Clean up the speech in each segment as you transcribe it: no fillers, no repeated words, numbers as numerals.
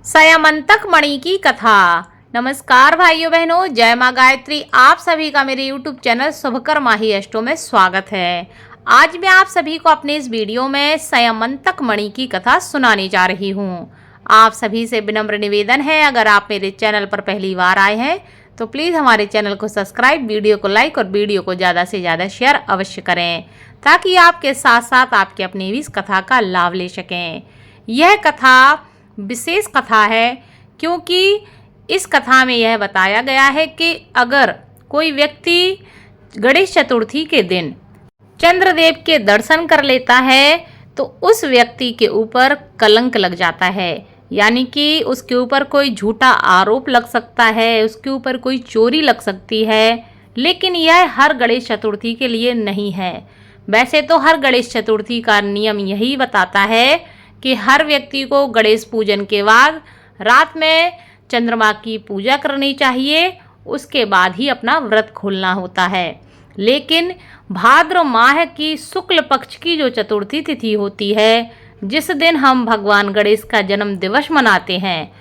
संयमंतक मणि की कथा। नमस्कार भाइयों बहनों, जय माँ गायत्री। आप सभी का मेरे YouTube चैनल शुभकर माही अष्टो में स्वागत है। आज मैं आप सभी को अपने इस वीडियो में संयमंतक मणि की कथा सुनाने जा रही हूँ। आप सभी से विनम्र निवेदन है, अगर आप मेरे चैनल पर पहली बार आए हैं तो प्लीज़ हमारे चैनल को सब्सक्राइब, वीडियो को लाइक और वीडियो को ज़्यादा से ज़्यादा शेयर अवश्य करें, ताकि आपके साथ साथ आपके अपने भी इस कथा का लाभ ले सकें। यह कथा विशेष कथा है क्योंकि इस कथा में यह बताया गया है कि अगर कोई व्यक्ति गणेश चतुर्थी के दिन चंद्रदेव के दर्शन कर लेता है तो उस व्यक्ति के ऊपर कलंक लग जाता है, यानी कि उसके ऊपर कोई झूठा आरोप लग सकता है, उसके ऊपर कोई चोरी लग सकती है। लेकिन यह हर गणेश चतुर्थी के लिए नहीं है। वैसे तो हर गणेश चतुर्थी का नियम यही बताता है कि हर व्यक्ति को गणेश पूजन के बाद रात में चंद्रमा की पूजा करनी चाहिए, उसके बाद ही अपना व्रत खोलना होता है। लेकिन भाद्र माह की शुक्ल पक्ष की जो चतुर्थी तिथि होती है, जिस दिन हम भगवान गणेश का जन्म दिवस मनाते हैं,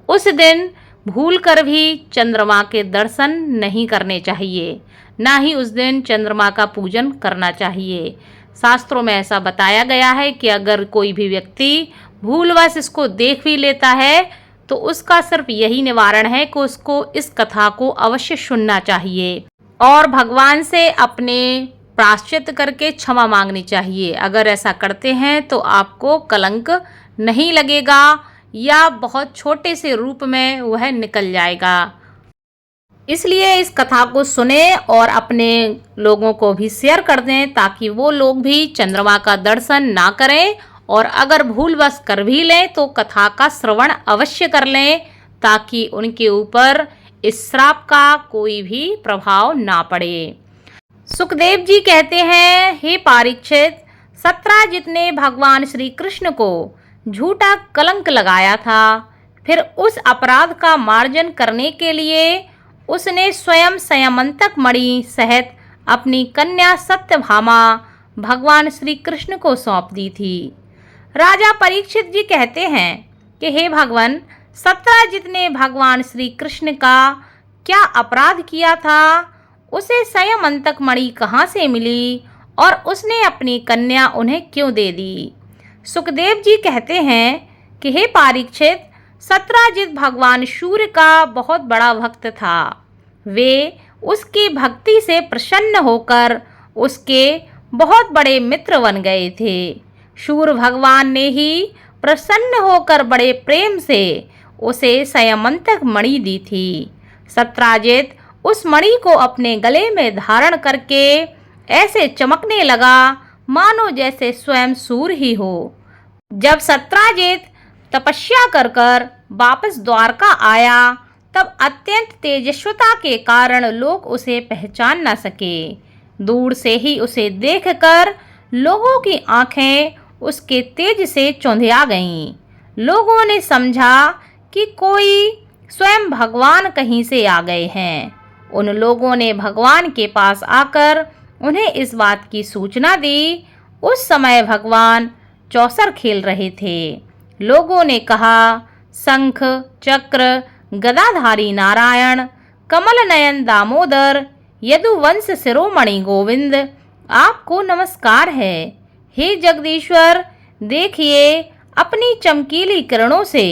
उस दिन भूलकर भी चंद्रमा के दर्शन नहीं करने चाहिए, ना ही उस दिन चंद्रमा का पूजन करना चाहिए। शास्त्रों में ऐसा बताया गया है कि अगर कोई भी व्यक्ति भूलवश इसको देख भी लेता है तो उसका सिर्फ यही निवारण है कि उसको इस कथा को अवश्य सुनना चाहिए और भगवान से अपने प्रायश्चित करके क्षमा मांगनी चाहिए। अगर ऐसा करते हैं तो आपको कलंक नहीं लगेगा या बहुत छोटे से रूप में वह निकल जाएगा। इसलिए इस कथा को सुने और अपने लोगों को भी शेयर कर दें, ताकि वो लोग भी चंद्रमा का दर्शन ना करें, और अगर भूलवश कर भी लें तो कथा का श्रवण अवश्य कर लें, ताकि उनके ऊपर इस श्राप का कोई भी प्रभाव ना पड़े। सुखदेव जी कहते हैं, हे परीक्षित, सत्राजित ने भगवान श्री कृष्ण को झूठा कलंक लगाया था। फिर उस अपराध का मार्जन करने के लिए उसने स्वयं संयमंतक मणि सहित अपनी कन्या सत्यभामा भगवान श्री कृष्ण को सौंप दी थी। राजा परीक्षित जी कहते हैं कि हे भगवान, सत्राजित ने भगवान श्री कृष्ण का क्या अपराध किया था? उसे संयमंतक मणि कहाँ से मिली और उसने अपनी कन्या उन्हें क्यों दे दी? सुखदेव जी कहते हैं कि हे परीक्षित, सत्राजित भगवान सूर्य का बहुत बड़ा भक्त था। वे उसकी भक्ति से प्रसन्न होकर उसके बहुत बड़े मित्र बन गए थे। सूर्य भगवान ने ही प्रसन्न होकर बड़े प्रेम से उसे संयमंतक मणि दी थी। सत्राजित उस मणि को अपने गले में धारण करके ऐसे चमकने लगा मानो जैसे स्वयं सूर्य ही हो। जब सत्राजित तपस्या कर कर वापस द्वारका आया, तब अत्यंत तेजस्वता के कारण लोग उसे पहचान न सके। दूर से ही उसे देखकर लोगों की आंखें उसके तेज से चौंधिया गईं। लोगों ने समझा कि कोई स्वयं भगवान कहीं से आ गए हैं। उन लोगों ने भगवान के पास आकर उन्हें इस बात की सूचना दी। उस समय भगवान चौसर खेल रहे थे। लोगों ने कहा, शंख चक्र गदाधारी नारायण, कमल नयन दामोदर, यदुवंश शिरोमणि गोविंद, आपको नमस्कार है। हे जगदीश्वर, देखिए अपनी चमकीली किरणों से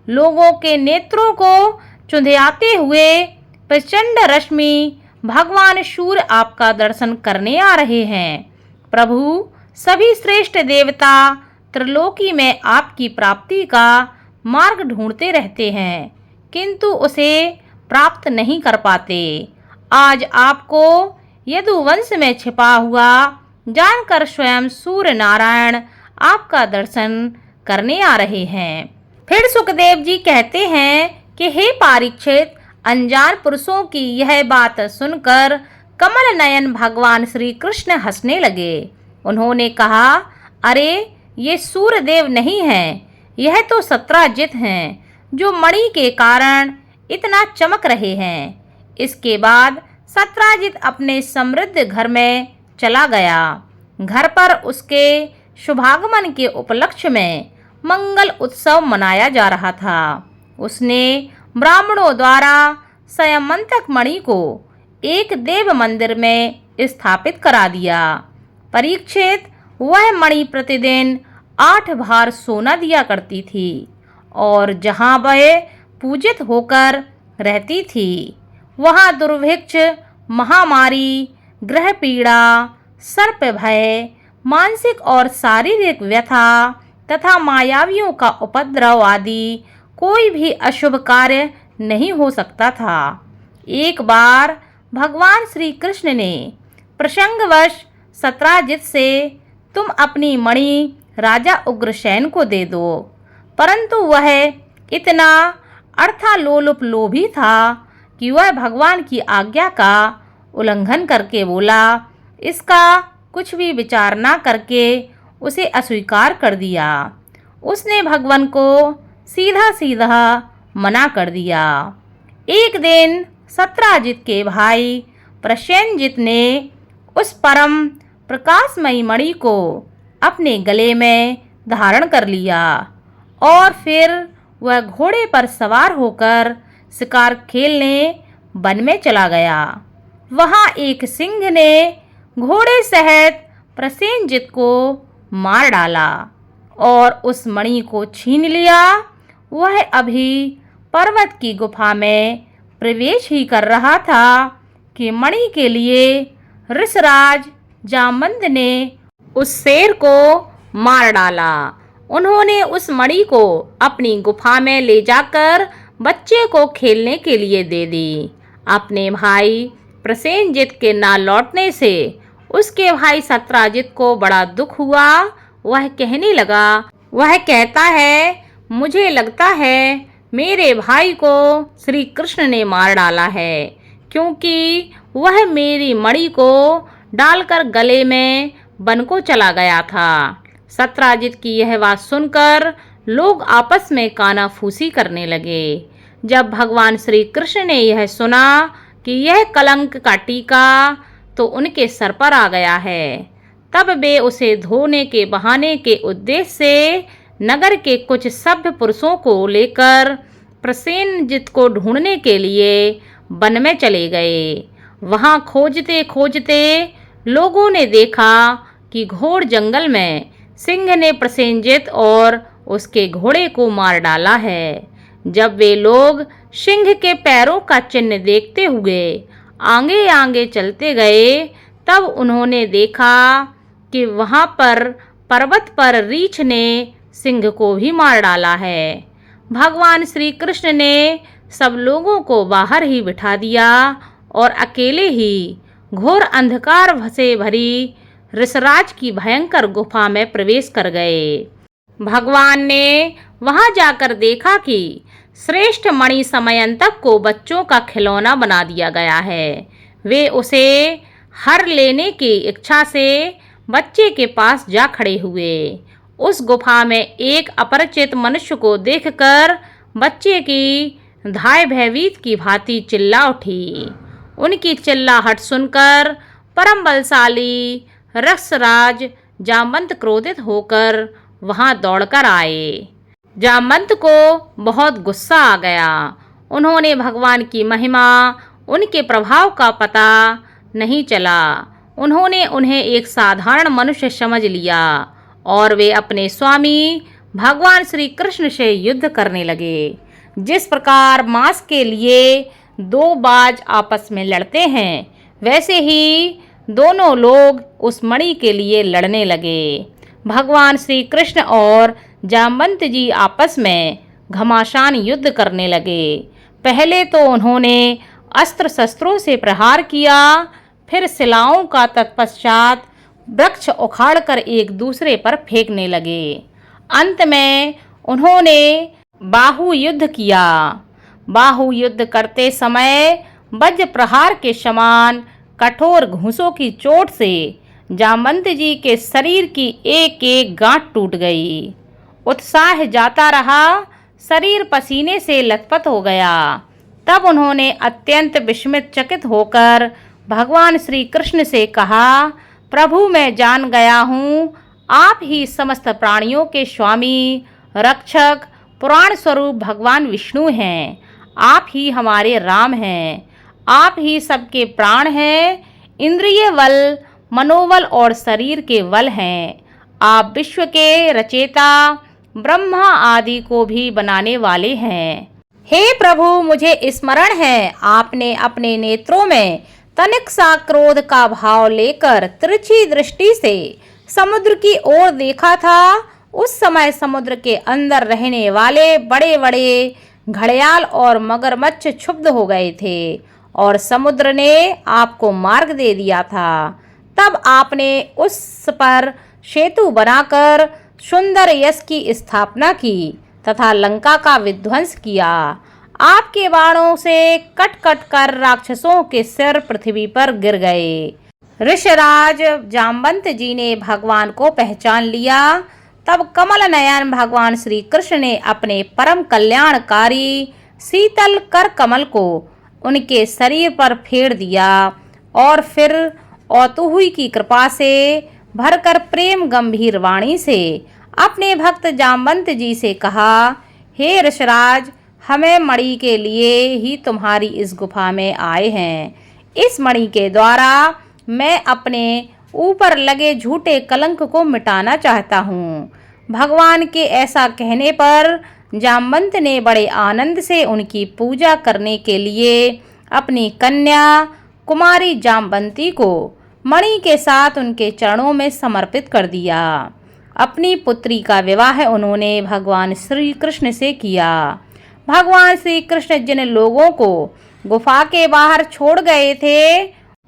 लोगों के नेत्रों को चुंधियाते हुए प्रचंड रश्मि भगवान सूर्य आपका दर्शन करने आ रहे हैं। प्रभु, सभी श्रेष्ठ देवता त्रिलोकी में आपकी प्राप्ति का मार्ग ढूंढते रहते हैं, किंतु उसे प्राप्त नहीं कर पाते। आज आपको यदुवंश में छिपा हुआ जानकर स्वयं सूर्य नारायण आपका दर्शन करने आ रहे हैं। फिर सुखदेव जी कहते हैं कि हे परीक्षित, अनजान पुरुषों की यह बात सुनकर कमल नयन भगवान श्री कृष्ण हंसने लगे। उन्होंने कहा, अरे ये सूर्यदेव नहीं हैं, यह तो सत्राजित हैं, जो मणि के कारण इतना चमक रहे हैं। इसके बाद सत्राजित अपने समृद्ध घर में चला गया। घर पर उसके शुभागमन के उपलक्ष्य में मंगल उत्सव मनाया जा रहा था। उसने ब्राह्मणों द्वारा संयमंतक मणि को एक देव मंदिर में स्थापित करा दिया। परीक्षित वह मणि प्रतिदिन 8 भार सोना दिया करती थी और जहाँ वह पूजित होकर रहती थी वहाँ दुर्भिक्ष, महामारी, ग्रह पीड़ा, सर्प भय, मानसिक और शारीरिक व्यथा तथा मायावियों का उपद्रव आदि कोई भी अशुभ कार्य नहीं हो सकता था। एक बार भगवान श्री कृष्ण ने प्रसंगवश सत्राजित से तुम अपनी मणि राजा उग्रसेन को दे दो, परंतु वह इतना अर्थालोलुप लोभी था कि वह भगवान की आज्ञा का उल्लंघन करके बोला, इसका कुछ भी विचार न करके उसे अस्वीकार कर दिया। उसने भगवान को सीधा सीधा मना कर दिया। एक दिन सत्राजित के भाई प्रसेनजित ने उस परम प्रकाशमयी मणि को अपने गले में धारण कर लिया और फिर वह घोड़े पर सवार होकर शिकार खेलने वन में चला गया। वहां एक सिंह ने घोड़े सहित प्रसेनजित को मार डाला और उस मणि को छीन लिया। वह अभी पर्वत की गुफा में प्रवेश ही कर रहा था कि मणि के लिए ऋषराज जामवंत ने उस शेर को मार डाला। उन्होंने उस मणि को अपनी गुफा में ले जाकर बच्चे को खेलने के लिए दे दी। अपने भाई प्रसेनजित के ना लौटने से उसके भाई सत्राजित को बड़ा दुख हुआ। वह कहने लगा, वह कहता है, मुझे लगता है मेरे भाई को श्री कृष्ण ने मार डाला है, क्योंकि वह मेरी मणि को डालकर गले में वन को चला गया था। सत्राजित की यह बात सुनकर लोग आपस में कानाफूसी करने लगे। जब भगवान श्री कृष्ण ने यह सुना कि यह कलंक का टीका तो उनके सर पर आ गया है, तब वे उसे धोने के बहाने के उद्देश्य से नगर के कुछ सभ्य पुरुषों को लेकर प्रसेनजित को ढूंढने के लिए वन में चले गए। वहां खोजते खोजते लोगों ने देखा कि घोर जंगल में सिंह ने प्रसेनजित और उसके घोड़े को मार डाला है। जब वे लोग सिंह के पैरों का चिन्ह देखते हुए आगे आगे चलते गए, तब उन्होंने देखा कि वहां पर पर्वत पर रीछ ने सिंह को भी मार डाला है। भगवान श्री कृष्ण ने सब लोगों को बाहर ही बिठा दिया और अकेले ही घोर अंधकार से भरी ऋषराज की भयंकर गुफा में प्रवेश कर गए। भगवान ने वहां जाकर देखा कि श्रेष्ठ मणि समयंतक को बच्चों का खिलौना बना दिया गया है। वे उसे हर लेने की इच्छा से बच्चे के पास जा खड़े हुए। उस गुफा में एक अपरिचित मनुष्य को देखकर बच्चे की धाय भयभीत की भांति चिल्ला उठी। उनकी चिल्लाहट सुनकर परम बलशाली ऋषराज जामवंत क्रोधित होकर वहां दौड़कर आए। जामवंत को बहुत गुस्सा आ गया। उन्होंने भगवान की महिमा, उनके प्रभाव का पता नहीं चला। उन्होंने उन्हें एक साधारण मनुष्य समझ लिया और वे अपने स्वामी भगवान श्री कृष्ण से युद्ध करने लगे। जिस प्रकार मांस के लिए 2 बाज आपस में लड़ते हैं, वैसे ही दोनों लोग उस मणि के लिए लड़ने लगे। भगवान श्री कृष्ण और जामवंत जी आपस में घमासान युद्ध करने लगे। पहले तो उन्होंने अस्त्र शस्त्रों से प्रहार किया, फिर शिलाओं का, तत्पश्चात वृक्ष उखाड़कर एक दूसरे पर फेंकने लगे। अंत में उन्होंने बाहु युद्ध किया। बाहु युद्ध करते समय वज्र प्रहार के समान कठोर घूंसों की चोट से जामवंत जी के शरीर की एक एक गांठ टूट गई। उत्साह जाता रहा, शरीर पसीने से लथपथ हो गया। तब उन्होंने अत्यंत विस्मित चकित होकर भगवान श्री कृष्ण से कहा, प्रभु मैं जान गया हूँ, आप ही समस्त प्राणियों के स्वामी, रक्षक, पुराण स्वरूप भगवान विष्णु हैं। आप ही हमारे राम हैं। आप ही सबके प्राण हैं, इंद्रिय बल, मनोबल और शरीर के बल हैं। आप विश्व के रचयिता, ब्रह्मा आदि को भी बनाने वाले हैं। हे प्रभु, मुझे स्मरण है आपने अपने नेत्रों में तनिक सा क्रोध का भाव लेकर तिरछी दृष्टि से समुद्र की ओर देखा था। उस समय समुद्र के अंदर रहने वाले बड़े बड़े घड़ियाल और मगरमच्छ क्षुब्ध हो गए थे और समुद्र ने आपको मार्ग दे दिया था। तब आपने उस पर सेतु बनाकर सुंदर यश की स्थापना की तथा लंका का विध्वंस किया। आपके बाणों से कट कट कर राक्षसों के सिर पृथ्वी पर गिर गए। ऋषराज जामवंत जी ने भगवान को पहचान लिया। तब कमल नयन भगवान श्री कृष्ण ने अपने परम कल्याणकारी शीतल कर कमल को उनके शरीर पर फेर दिया और फिर औतुहुई की कृपा से भरकर प्रेम गंभीर वाणी से अपने भक्त जामवंत जी से कहा, हे ऋषराज, हमें मणि के लिए ही तुम्हारी इस गुफा में आए हैं। इस मणि के द्वारा मैं अपने ऊपर लगे झूठे कलंक को मिटाना चाहता हूँ। भगवान के ऐसा कहने पर जामवंत ने बड़े आनंद से उनकी पूजा करने के लिए अपनी कन्या कुमारी जामवंती को मणि के साथ उनके चरणों में समर्पित कर दिया। अपनी पुत्री का विवाह उन्होंने भगवान श्री कृष्ण से किया। भगवान श्री कृष्ण जिन लोगों को गुफा के बाहर छोड़ गए थे,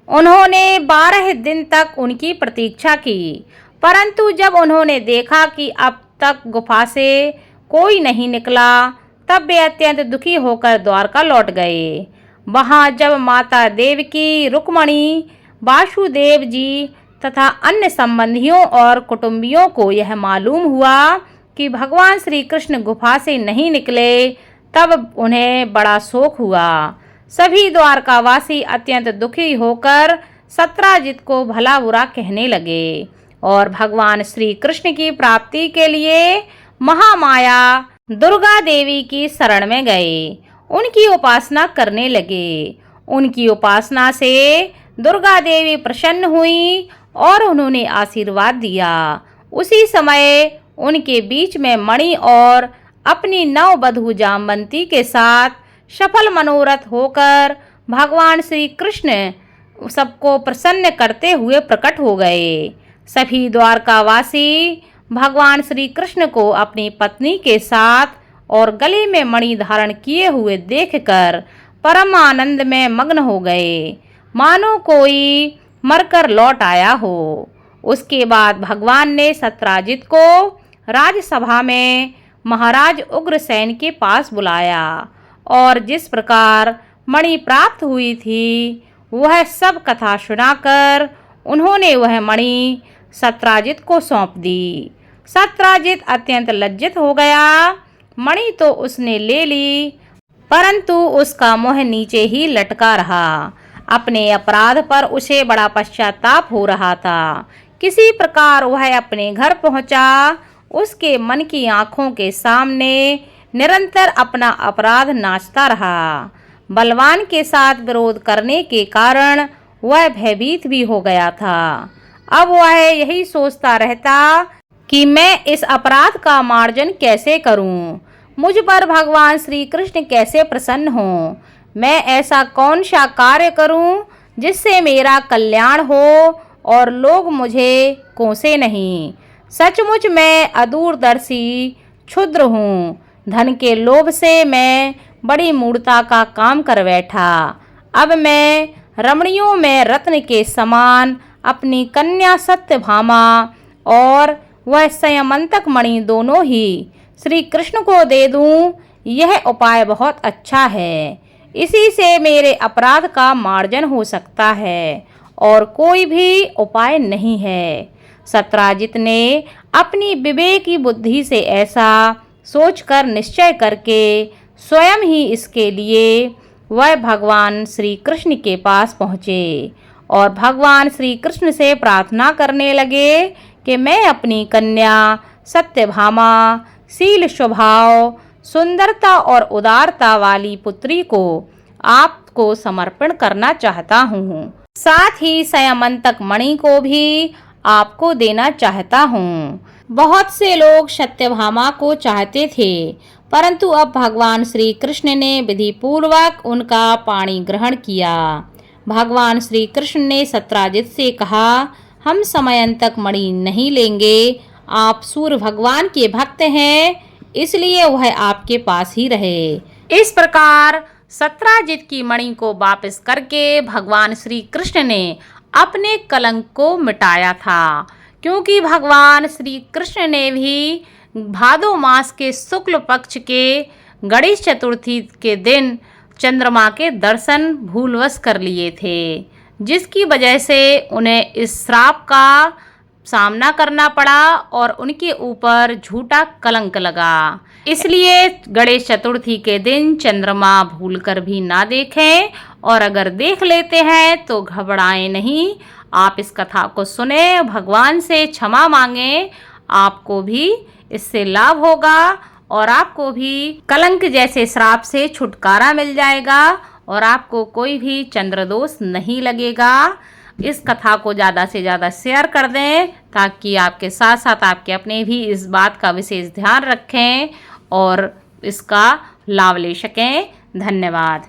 उन्होंने 12 दिन तक उनकी प्रतीक्षा की, परंतु जब उन्होंने देखा कि अब तक गुफा से कोई नहीं निकला, तब वे अत्यंत दुखी होकर द्वारका लौट गए। वहां जब माता देवकी, रुक्मणी, वासुदेव जी तथा अन्य संबंधियों और कुटुंबियों को यह मालूम हुआ कि भगवान श्री कृष्ण गुफा से नहीं निकले, तब उन्हें बड़ा शोक हुआ। सभी द्वारकावासी अत्यंत दुखी होकर सत्राजित को भला बुरा कहने लगे और भगवान श्री कृष्ण की प्राप्ति के लिए महामाया दुर्गा देवी की शरण में गए। उनकी उपासना करने लगे। उनकी उपासना से दुर्गा देवी प्रसन्न हुई और उन्होंने आशीर्वाद दिया। उसी समय उनके बीच में मणि और अपनी नववधू जामवंती के साथ सफल मनोरथ होकर भगवान श्री कृष्ण सबको प्रसन्न करते हुए प्रकट हो गए। सभी द्वारकावासी भगवान श्री कृष्ण को अपनी पत्नी के साथ और गले में मणि धारण किए हुए देखकर परम आनंद में मग्न हो गए, मानो कोई मरकर लौट आया हो। उसके बाद भगवान ने सत्राजित को राजसभा में महाराज उग्रसेन के पास बुलाया और जिस प्रकार मणि प्राप्त हुई थी वह सब कथा सुनाकर उन्होंने वह मणि सत्राजित को सौंप दी। सत्राजित अत्यंत लज्जित हो गया। मणि तो उसने ले ली, परंतु उसका मुंह नीचे ही लटका रहा। अपने अपराध पर उसे बड़ा पश्चाताप हो रहा था। किसी प्रकार वह अपने घर पहुंचा। उसके मन की आंखों के सामने निरंतर अपना अपराध नाचता रहा। बलवान के साथ विरोध करने के कारण वह भयभीत भी हो गया था। अब वह यही सोचता रहता कि मैं इस अपराध का मार्जन कैसे करूं, मुझ पर भगवान श्री कृष्ण कैसे प्रसन्न हों, मैं ऐसा कौन सा कार्य करूं जिससे मेरा कल्याण हो और लोग मुझे कोसे नहीं। सचमुच मैं अदूरदर्शी क्षुद्र हूँ। धन के लोभ से मैं बड़ी मूढ़ता का काम कर बैठा। अब मैं रमणियों में रत्न के समान अपनी कन्या सत्यभामा और वह संयमंतक मणि दोनों ही श्री कृष्ण को दे दूं, यह उपाय बहुत अच्छा है। इसी से मेरे अपराध का मार्जन हो सकता है और कोई भी उपाय नहीं है। सत्राजित ने अपनी विवेकी बुद्धि से ऐसा सोचकर निश्चय करके स्वयं ही इसके लिए वह भगवान श्री कृष्ण के पास पहुँचे और भगवान श्री कृष्ण से प्रार्थना करने लगे कि मैं अपनी कन्या सत्यभामा शील स्वभाव, सुंदरता और उदारता वाली पुत्री को आपको समर्पण करना चाहता हूँ। साथ ही संयमंतक मणि को भी आपको देना चाहता हूँ। बहुत से लोग सत्यभामा को चाहते थे, परंतु अब भगवान श्री कृष्ण ने विधि पूर्वक उनका पाणी ग्रहण किया। भगवान श्री कृष्ण ने सत्राजित से कहा, हम समयंतक मणि नहीं लेंगे। आप सूर्य भगवान के भक्त हैं, इसलिए वह आपके पास ही रहे। इस प्रकार सत्राजित की मणि को वापस करके भगवान श्री कृष्ण ने अपने कलंक को मिटाया था, क्योंकि भगवान श्री कृष्ण ने भी भादो मास के शुक्ल पक्ष के गणेश चतुर्थी के दिन चंद्रमा के दर्शन भूलवश कर लिए थे, जिसकी वजह से उन्हें इस श्राप का सामना करना पड़ा और उनके ऊपर झूठा कलंक लगा। इसलिए गणेश चतुर्थी के दिन चंद्रमा भूलकर भी ना देखें, और अगर देख लेते हैं तो घबराएं नहीं। आप इस कथा को सुने, भगवान से क्षमा मांगें, आपको भी इससे लाभ होगा और आपको भी कलंक जैसे श्राप से छुटकारा मिल जाएगा और आपको कोई भी चंद्रदोष नहीं लगेगा। इस कथा को ज़्यादा से ज़्यादा शेयर कर दें, ताकि आपके साथ साथ आपके अपने भी इस बात का विशेष ध्यान रखें और इसका लाभ ले सकें। धन्यवाद।